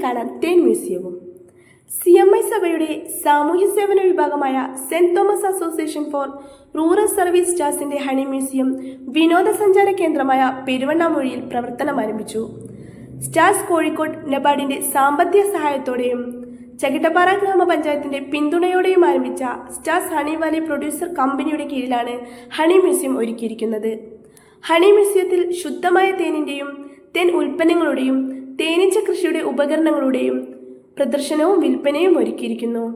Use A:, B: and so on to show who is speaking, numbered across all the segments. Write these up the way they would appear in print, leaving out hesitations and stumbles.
A: കാണാൻ തേൻ മ്യൂസിയവും. CMI സഭയുടെ സാമൂഹ്യ സേവന വിഭാഗമായ saint Thomas association for rural service സ്റ്റാർസിന്റെ ഹണി മ്യൂസിയം വിനോദസഞ്ചാര കേന്ദ്രമായ പെരുവണ്ണാമൂഴിയിൽ പ്രവർത്തനം ആരംഭിച്ചു. സ്റ്റാർസ് കോഴിക്കോട് നബാർഡിന്റെ സാമ്പത്തിക സഹായത്തോടെയും ചകിട്ടപ്പാറ ഗ്രാമപഞ്ചായത്തിന്റെ പിന്തുണയോടെയും ആരംഭിച്ച സ്റ്റാർസ് ഹണി വാലി പ്രൊഡ്യൂസർ കമ്പനിയുടെ കീഴിലാണ് ഹണി മ്യൂസിയം ഒരുക്കിയിരിക്കുന്നത്. ഹണി മ്യൂസിയത്തിൽ ശുദ്ധമായ തേനിന്റെയും തേൻ ഉൽപ്പന്നങ്ങളുടെയും തേനീച്ച കൃഷിയുടെ ഉപകരണങ്ങളുടെയും പ്രദർശനവും വിൽപ്പനയും ഒരുക്കിയിരിക്കുന്നു.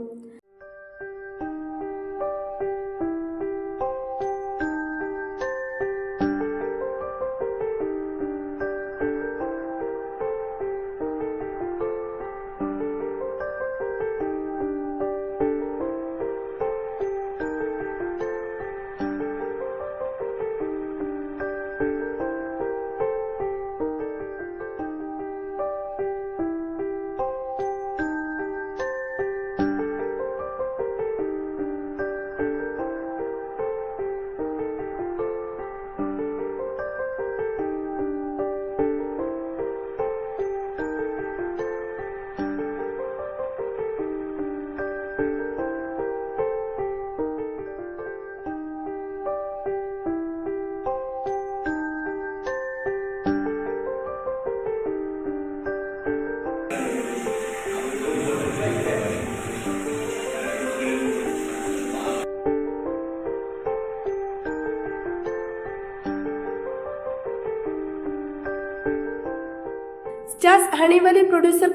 A: സ്റ്റാർസ് ഹണി വാലി പ്രൊഡ്യൂസർ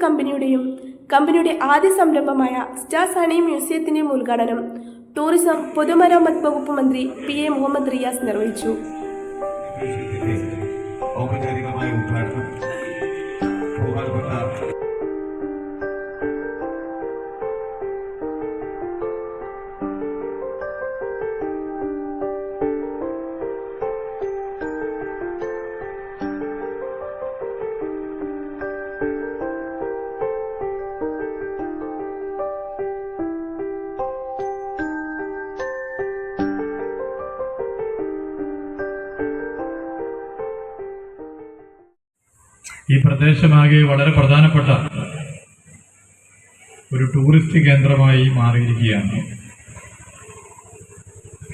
A: കമ്പനിയുടെ ആദ്യ സംരംഭമായ സ്റ്റാർസ് ഹണി മ്യൂസിയത്തിന്റെയും ഉദ്ഘാടനം ടൂറിസം പൊതുമരാമത്ത് വകുപ്പ് മന്ത്രി PA മുഹമ്മദ് റിയാസ് നിർവഹിച്ചു.
B: ഈ പ്രദേശമാകെ വളരെ പ്രധാനപ്പെട്ട ഒരു ടൂറിസ്റ്റ് കേന്ദ്രമായി മാറിയിരിക്കുകയാണ്.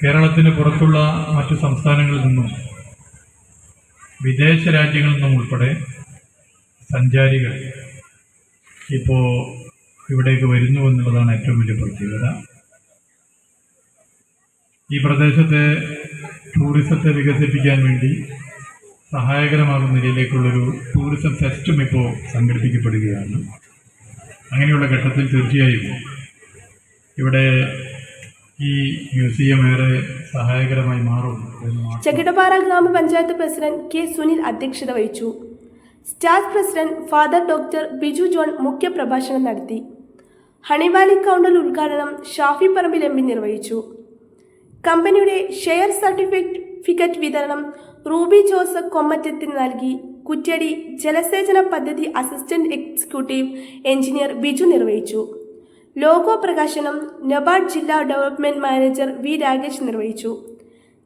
B: കേരളത്തിന് പുറത്തുള്ള മറ്റു സംസ്ഥാനങ്ങളിൽ നിന്നും വിദേശ രാജ്യങ്ങളിൽ നിന്നും ഉൾപ്പെടെ സഞ്ചാരികൾ ഇപ്പോൾ ഇവിടേക്ക് വരുന്നു എന്നുള്ളതാണ് ഏറ്റവും വലിയ പ്രത്യേകത. ഈ പ്രദേശത്തെ ടൂറിസത്തെ വികസിപ്പിക്കാൻ വേണ്ടി സഹായകരമാകുന്ന നിലയിലേക്കുള്ളൊരു ടൂറിസം ഫെസ്റ്റും ഇപ്പോൾ സംഘടിപ്പിക്കപ്പെടുകയാണ്. അങ്ങനെയുള്ള ഘട്ടത്തിൽ തീർച്ചയായും ഇവിടെ ഈ മ്യൂസിയം ഏറെ സഹായകരമായി മാറും.
A: ചകിട്ടപ്പാറ ഗ്രാമപഞ്ചായത്ത് പ്രസിഡന്റ് K. സുനിൽ അധ്യക്ഷത വഹിച്ചു. Stars president father doctor Biju John മുഖ്യപ്രഭാഷണം നടത്തി. ഹണിവാലി കൗണ്ടർ ഉദ്ഘാടനം ഷാഫി പറമ്പിൽ MP നിർവഹിച്ചു. കമ്പനിയുടെ ഷെയർ സർട്ടിഫിക്കറ്റ് വിതരണം റൂബി ജോസഫ് കൊമ്മറ്റത്തിന് നൽകി. കുറ്റ്യാടി ജലസേചന പദ്ധതി അസിസ്റ്റന്റ് എക്സിക്യൂട്ടീവ് എഞ്ചിനീയർ ബിജു നിർവഹിച്ചു. ലോഗോ പ്രകാശനം നബാർഡ് ജില്ലാ ഡെവലപ്മെന്റ് മാനേജർ V. രാകേഷ് നിർവഹിച്ചു.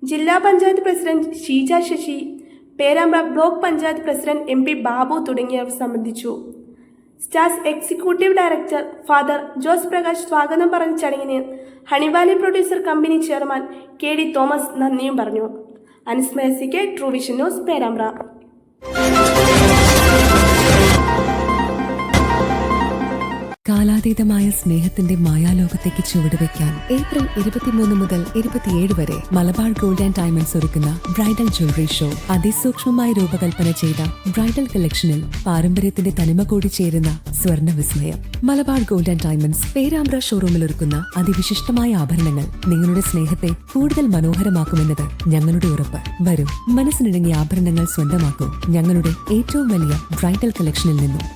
A: ജില്ലാ panchayat president Sheeja Sasi, Perambra block panchayat president MP Babu തുടങ്ങിയവർ സംബന്ധിച്ചു. Stars executive director father Jose Prakash സ്വാഗതം പറഞ്ഞ ചടങ്ങിന് honey valley producer company chairman KD Thomas നന്ദിയും പറഞ്ഞു. അനുസ്മരിക്ക് ട്രൂ വിഷൻ ന്യൂസ് പേരാമ്പ്ര.
C: കാലാതീതമായ സ്നേഹത്തിന്റെ മായാലോകത്തേക്ക് ചുവടുവെക്കാൻ ഏപ്രിൽ 23 മുതൽ 27 വരെ മലബാർ ഗോൾഡ് ആൻഡ് ഡയമണ്ട്സ് ഒരുക്കുന്ന ബ്രൈഡൽ ജ്വല്ലറി ഷോ. അതിസൂക്ഷ്മമായി രൂപകൽപ്പന ചെയ്ത ബ്രൈഡൽ കളക്ഷനിൽ പാരമ്പര്യത്തിന്റെ തനിമ കൂടി ചേരുന്ന സ്വർണ്ണ വിസ്മയം. Malabar gold and diamonds Perambra ഷോറൂമിൽ ഒരുക്കുന്ന അതിവിശിഷ്ടമായ ആഭരണങ്ങൾ നിങ്ങളുടെ സ്നേഹത്തെ കൂടുതൽ മനോഹരമാക്കുമെന്നത് ഞങ്ങളുടെ ഉറപ്പ്. വരൂ, മനസ്സിനിണങ്ങിയ ആഭരണങ്ങൾ സ്വന്തമാക്കൂ ഞങ്ങളുടെ ഏറ്റവും വലിയ ബ്രൈഡൽ കളക്ഷനിൽ നിന്നും.